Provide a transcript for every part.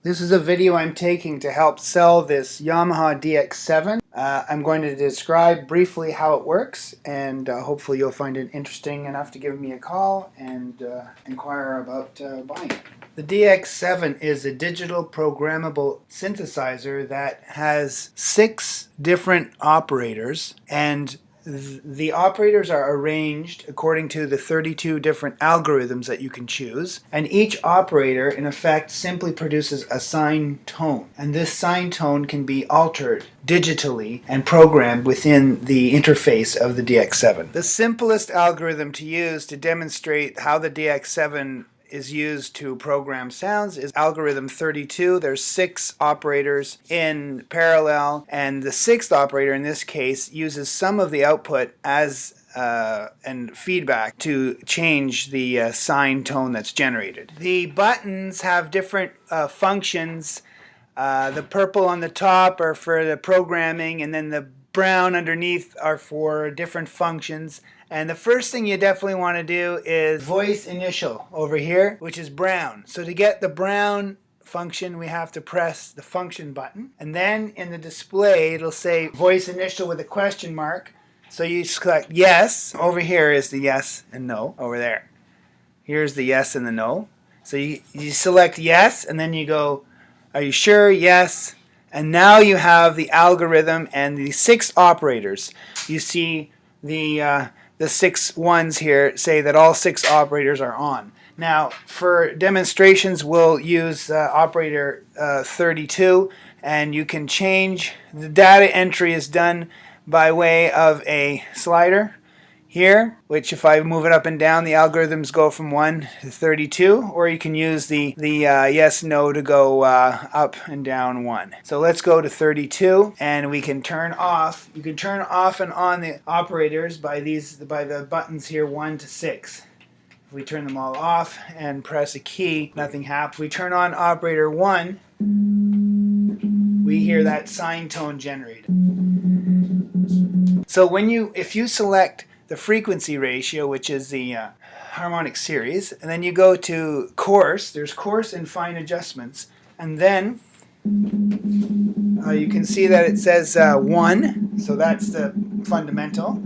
This is a video I'm taking to help sell this Yamaha DX7. I'm going to describe briefly how it works, and hopefully you'll find it interesting enough to give me a call and inquire about buying it. The DX7 is a digital programmable synthesizer that has 6 different operators, and the operators are arranged according to the 32 different algorithms that you can choose, and each operator in effect simply produces a sine tone, and this sine tone can be altered digitally and programmed within the interface of the DX7. The simplest algorithm to use to demonstrate how the DX7 is used to program sounds is algorithm 32. There's 6 operators in parallel, and the 6th operator in this case uses some of the output as and feedback to change the sine tone that's generated. The buttons have different functions. The purple on the top are for the programming, and then the brown underneath are for different functions. And the first thing you definitely want to do is voice initial over here, which is brown. So to get the brown function, we have to press the function button, and then in the display it'll say voice initial with a question mark. So you select yes. Over here is the yes and no. Over there, here's the yes and the no. So you select yes, and then you go, are you sure? Yes. And now you have the algorithm and the 6 operators. You see the 6 ones here say that all 6 operators are on. Now, for demonstrations, we'll use operator 32, and you can change. The data entry is done by way of a slider here, which if I move it up and down, the algorithms go from 1 to 32, or you can use the yes, no to go up and down 1. So let's go to 32, and we can turn off. You can turn off and on the operators by the buttons here 1 to 6. If we turn them all off and press a key, nothing happens. If we turn on operator 1, we hear that sine tone generated. So if you select the frequency ratio, which is the Harmonic Series, and then you go to coarse, there's coarse and fine adjustments, and then you can see that it says 1, so that's the fundamental.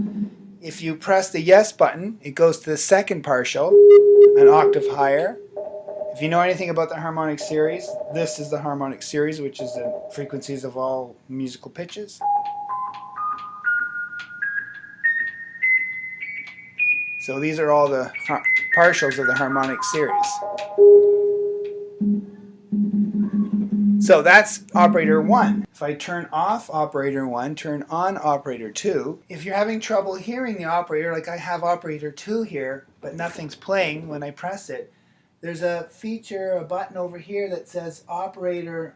If you press the yes button, it goes to the second partial, an octave higher. If you know anything about the Harmonic Series, this is the Harmonic Series, which is the frequencies of all musical pitches. So these are all the partials of the Harmonic Series. So that's operator 1. If I turn off operator 1, turn on operator 2, if you're having trouble hearing the operator, like I have operator 2 here, but nothing's playing when I press it, there's a feature, a button over here that says operator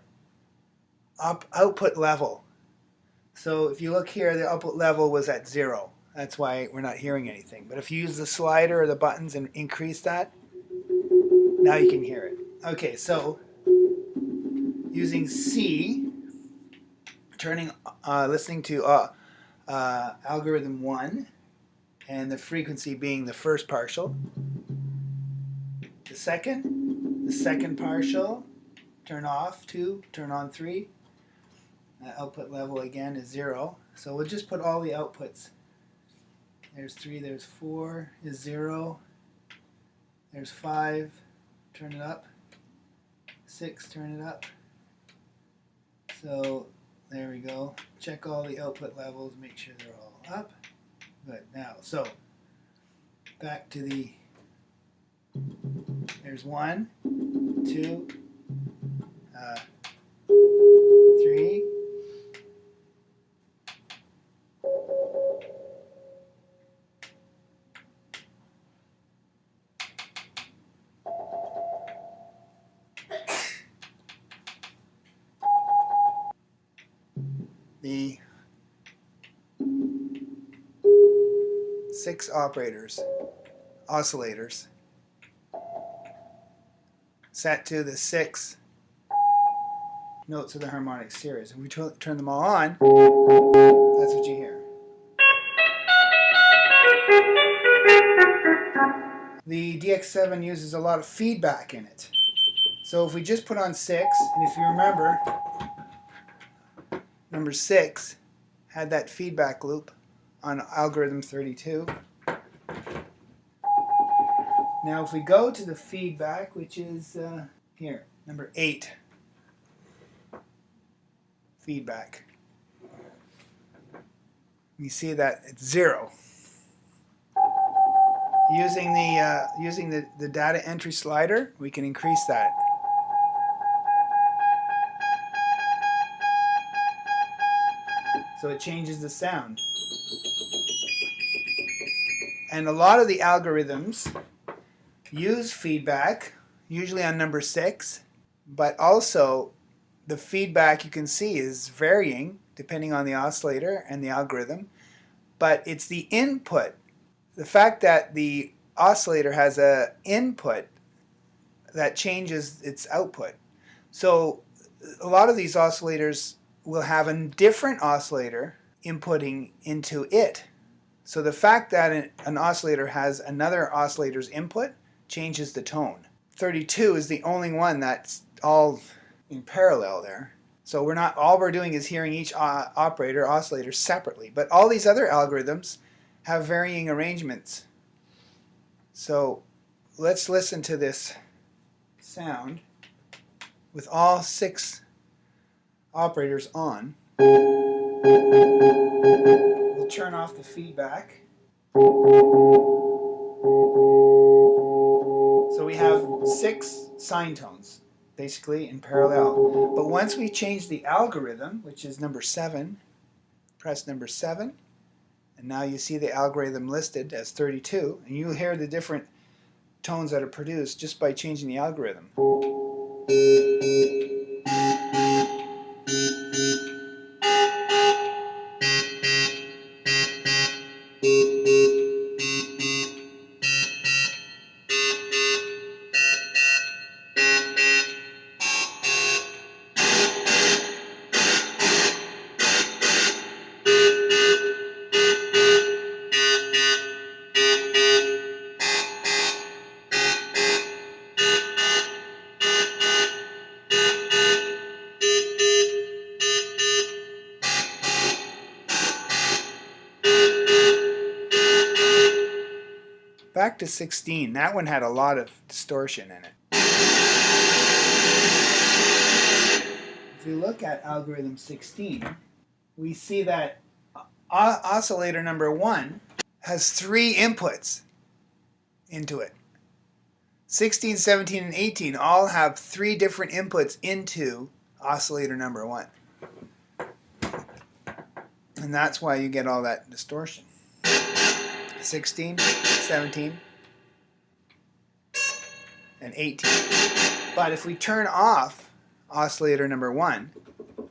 output level. So if you look here, the output level was at 0. That's why we're not hearing anything. But if you use the slider or the buttons and increase that, now you can hear it. Okay, so using C, listening to algorithm 1, and the frequency being the first partial. The second partial, turn off 2, turn on 3. Output level again is 0. So we'll just put all the outputs. There's 3, there's 4 is 0. There's 5, turn it up. 6, turn it up. So there we go. Check all the output levels, make sure they're all up. Good. Now, so back to there's 1, 2, 3. The 6 operators, oscillators, set to the 6 notes of the Harmonic Series. If we turn them all on, that's what you hear. The DX7 uses a lot of feedback in it. So if we just put on 6, and if you remember, number 6 had that feedback loop on algorithm 32. Now if we go to the feedback, which is here, number 8, feedback, you see that it's 0. Using the data entry slider, we can increase that. So it changes the sound. And a lot of the algorithms use feedback, usually on number 6, but also the feedback you can see is varying depending on the oscillator and the algorithm, but it's the input. The fact that the oscillator has an input that changes its output. So a lot of these oscillators will have a different oscillator inputting into it. So the fact that an oscillator has another oscillator's input changes the tone. 32 is the only one that's all in parallel there. So all we're doing is hearing each oscillator separately. But all these other algorithms have varying arrangements. So let's listen to this sound with all 6 operators on. We'll turn off the feedback. So we have 6 sine tones, basically in parallel. But once we change the algorithm, which is number 7, press number 7, and now you see the algorithm listed as 32, and you'll hear the different tones that are produced just by changing the algorithm. Back to 16, that one had a lot of distortion in it. If we look at algorithm 16, we see that oscillator number 1 has 3 inputs into it. 16, 17, and 18 all have 3 different inputs into oscillator number 1. And that's why you get all that distortion. 16, 17, and 18. But if we turn off oscillator number 1,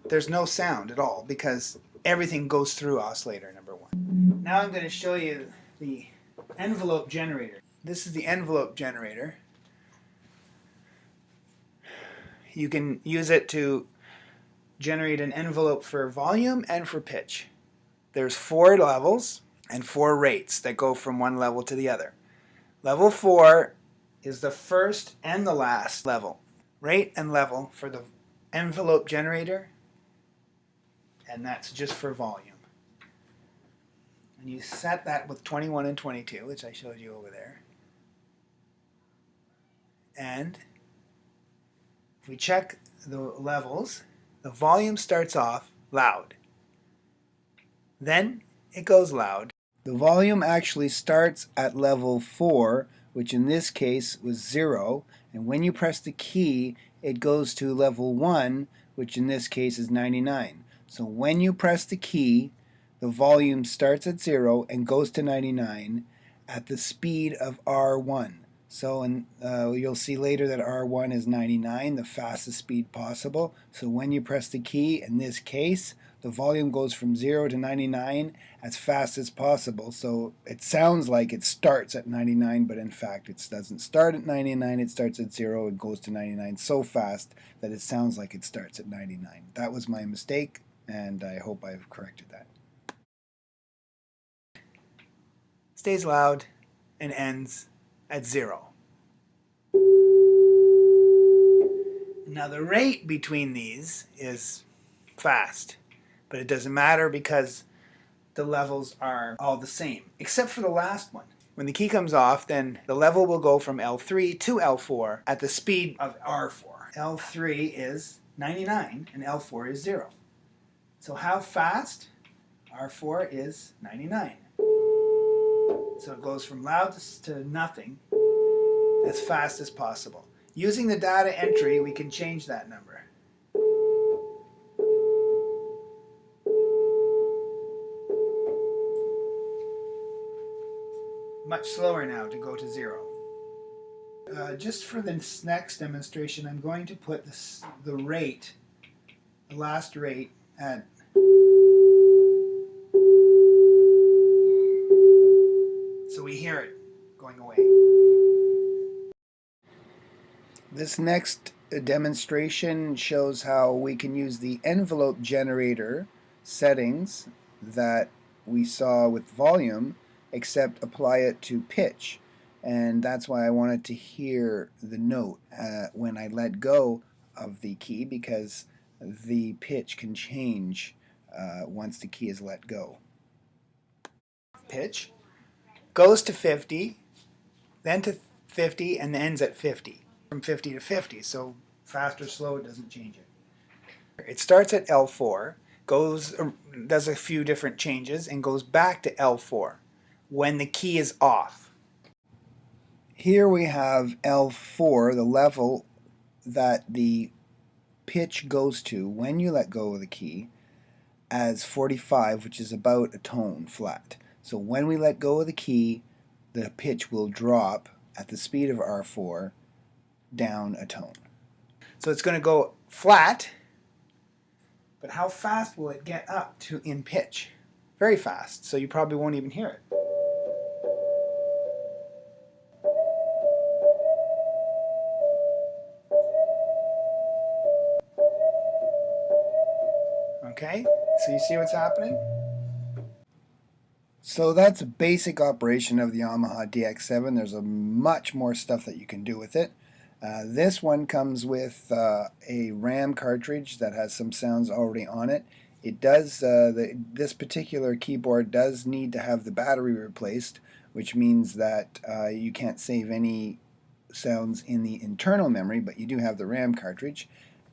there's no sound at all because everything goes through oscillator number 1. Now I'm going to show you the envelope generator. This is the envelope generator. You can use it to generate an envelope for volume and for pitch. There's 4 levels and 4 rates that go from one level to the other. Level 4 is the first and the last level. Rate and level for the envelope generator, and that's just for volume. And you set that with 21 and 22, which I showed you over there. And if we check the levels, the volume starts off loud. Then it goes loud. The volume actually starts at level 4, which in this case was 0, and when you press the key it goes to level 1, which in this case is 99. So when you press the key, the volume starts at 0 and goes to 99 at the speed of R1. So you'll see later that R1 is 99, the fastest speed possible. So when you press the key, in this case, the volume goes from 0 to 99 as fast as possible. So it sounds like it starts at 99, but in fact it doesn't start at 99, it starts at 0 and goes to 99 so fast that it sounds like it starts at 99. That was my mistake, and I hope I've corrected that. Stays loud and ends at 0. Now the rate between these is fast, but it doesn't matter because the levels are all the same, except for the last one. When the key comes off, then the level will go from L3 to L4 at the speed of R4. L3 is 99 and L4 is 0. So how fast? R4 is 99. So it goes from loud to nothing as fast as possible. Using the data entry, we can change that number. Much slower now to go to 0. Just for this next demonstration, I'm going to put the rate, the last rate, at so we hear it going away. This next demonstration shows how we can use the envelope generator settings that we saw with volume, except apply it to pitch. And that's why I wanted to hear the note when I let go of the key, because the pitch can change once the key is let go. Pitch goes to 50, then to 50, and ends at 50. From 50 to 50, so fast or slow, it doesn't change it. It starts at L4, does a few different changes, and goes back to L4 when the key is off. Here we have L4, the level that the pitch goes to when you let go of the key, as 45, which is about a tone flat. So when we let go of the key, the pitch will drop at the speed of R4 down a tone. So it's going to go flat, but how fast will it get up to in pitch? Very fast, so you probably won't even hear it. Okay, so you see what's happening? So that's a basic operation of the Yamaha DX7. There's a much more stuff that you can do with it. This one comes with a RAM cartridge that has some sounds already on it. It does this particular keyboard does need to have the battery replaced, which means that you can't save any sounds in the internal memory, but you do have the RAM cartridge.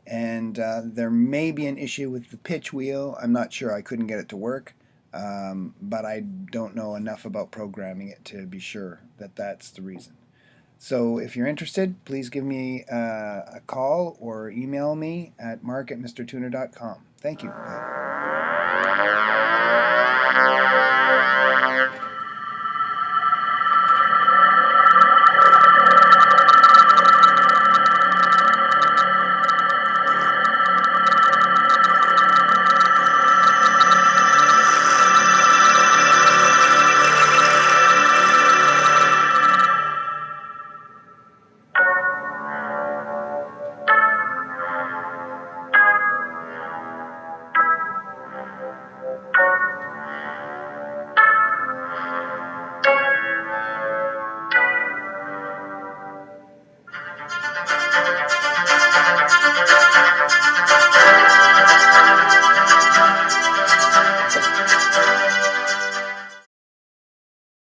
And there may be an issue with the pitch wheel. I'm not sure. I couldn't get it to work. But I don't know enough about programming it to be sure that that's the reason. So if you're interested, please give me a call or email me at mark@mrtuner.com. Thank you. Bye.